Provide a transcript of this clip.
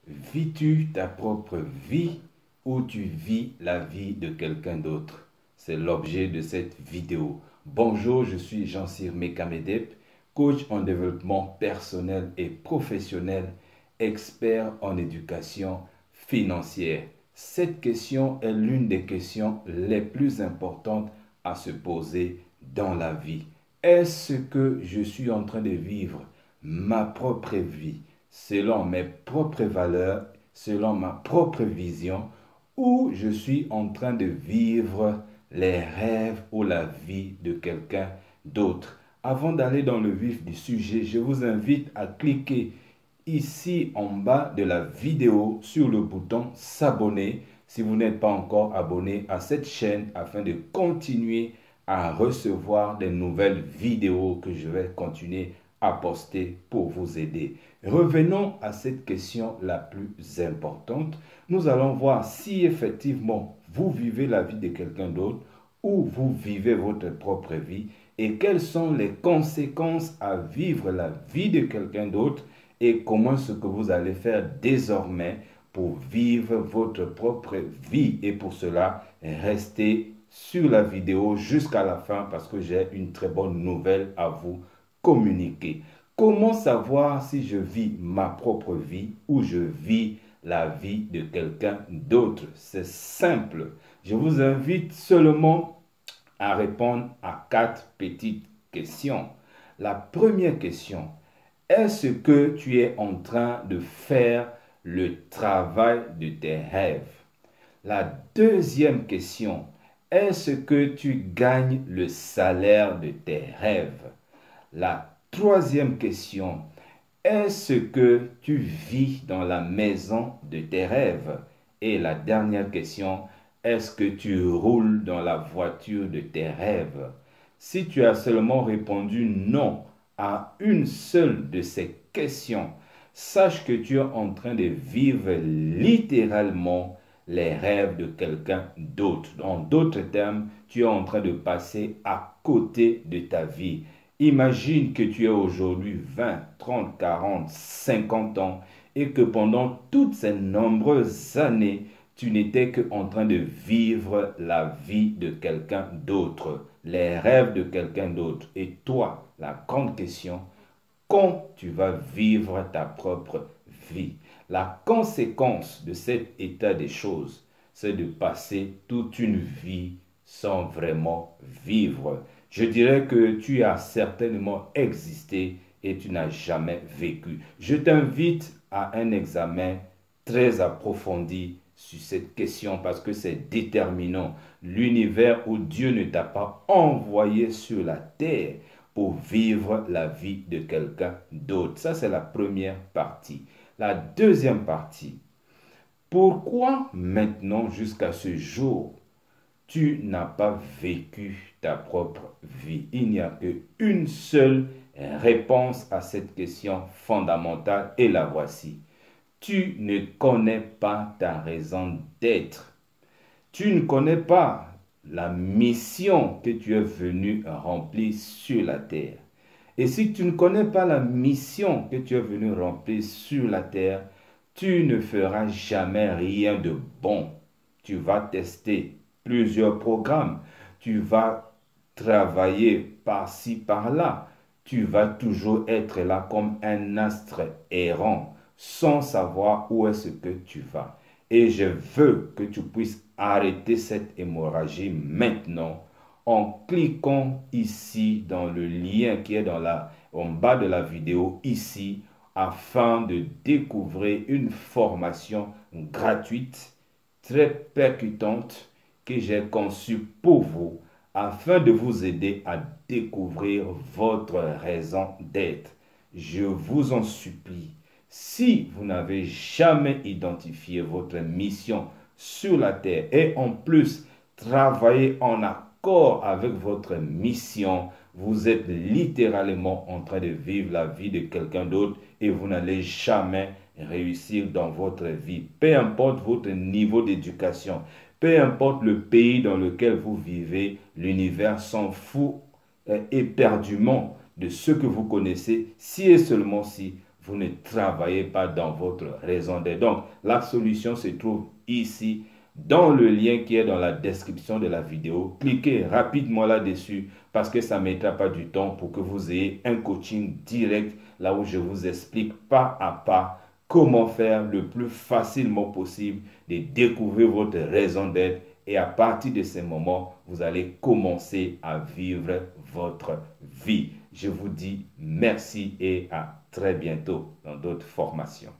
Vis-tu ta propre vie ou tu vis la vie de quelqu'un d'autre? C'est l'objet de cette vidéo. Bonjour, je suis Jean-Cyr Mekamedep, coach en développement personnel et professionnel, expert en éducation financière. Cette question est l'une des questions les plus importantes à se poser dans la vie. Est-ce que je suis en train de vivre ma propre vie selon mes propres valeurs, selon ma propre vision, ou je suis en train de vivre les rêves ou la vie de quelqu'un d'autre? Avant d'aller dans le vif du sujet, je vous invite à cliquer ici en bas de la vidéo sur le bouton s'abonner si vous n'êtes pas encore abonné à cette chaîne afin de continuer à recevoir des nouvelles vidéos que je vais continuer à poster pour vous aider. Revenons à cette question la plus importante. Nous allons voir si effectivement vous vivez la vie de quelqu'un d'autre ou vous vivez votre propre vie et quelles sont les conséquences à vivre la vie de quelqu'un d'autre et comment ce que vous allez faire désormais pour vivre votre propre vie. Et pour cela, restez sur la vidéo jusqu'à la fin parce que j'ai une très bonne nouvelle à vous communiquer. Comment savoir si je vis ma propre vie ou je vis la vie de quelqu'un d'autre? C'est simple. Je vous invite seulement à répondre à 4 petites questions. La première question, est-ce que tu es en train de faire le travail de tes rêves? La deuxième question, est-ce que tu gagnes le salaire de tes rêves? La troisième question, est-ce que tu vis dans la maison de tes rêves? Et la dernière question, est-ce que tu roules dans la voiture de tes rêves? Si tu as seulement répondu non à une seule de ces questions, sache que tu es en train de vivre littéralement les rêves de quelqu'un d'autre. En d'autres termes, tu es en train de passer à côté de ta vie. Imagine que tu as aujourd'hui 20, 30, 40, 50 ans et que pendant toutes ces nombreuses années, tu n'étais qu'en train de vivre la vie de quelqu'un d'autre, les rêves de quelqu'un d'autre. Et toi, la grande question, quand tu vas vivre ta propre vie? La conséquence de cet état des choses, c'est de passer toute une vie sans vraiment vivre. Je dirais que tu as certainement existé et tu n'as jamais vécu. Je t'invite à un examen très approfondi sur cette question parce que c'est déterminant. L'univers où Dieu ne t'a pas envoyé sur la terre pour vivre la vie de quelqu'un d'autre. Ça, c'est la première partie. La deuxième partie, pourquoi maintenant, jusqu'à ce jour, tu n'as pas vécu ta propre vie? Il n'y a qu'une seule réponse à cette question fondamentale et la voici. Tu ne connais pas ta raison d'être. Tu ne connais pas la mission que tu es venu remplir sur la terre. Et si tu ne connais pas la mission que tu es venu remplir sur la terre, tu ne feras jamais rien de bon. Tu vas tester plusieurs programmes. Tu vas travailler par-ci, par-là. Tu vas toujours être là comme un astre errant, sans savoir où est-ce que tu vas. Et je veux que tu puisses arrêter cette hémorragie maintenant en cliquant ici dans le lien qui est en bas de la vidéo ici afin de découvrir une formation gratuite très percutante que j'ai conçue pour vous afin de vous aider à découvrir votre raison d'être. Je vous en supplie, si vous n'avez jamais identifié votre mission sur la terre et en plus travaillé en accord avec votre mission, vous êtes littéralement en train de vivre la vie de quelqu'un d'autre et vous n'allez jamais réussir dans votre vie. Peu importe votre niveau d'éducation, peu importe le pays dans lequel vous vivez, l'univers s'en fout éperdument de ce que vous connaissez, si et seulement si vous ne travaillez pas dans votre raison d'être. Donc, la solution se trouve ici, dans le lien qui est dans la description de la vidéo. Cliquez rapidement là-dessus parce que ça ne mettra pas du temps pour que vous ayez un coaching direct là où je vous explique pas à pas comment faire le plus facilement possible de découvrir votre raison d'être. Et à partir de ce moment, vous allez commencer à vivre votre vie. Je vous dis merci et à très bientôt dans d'autres formations.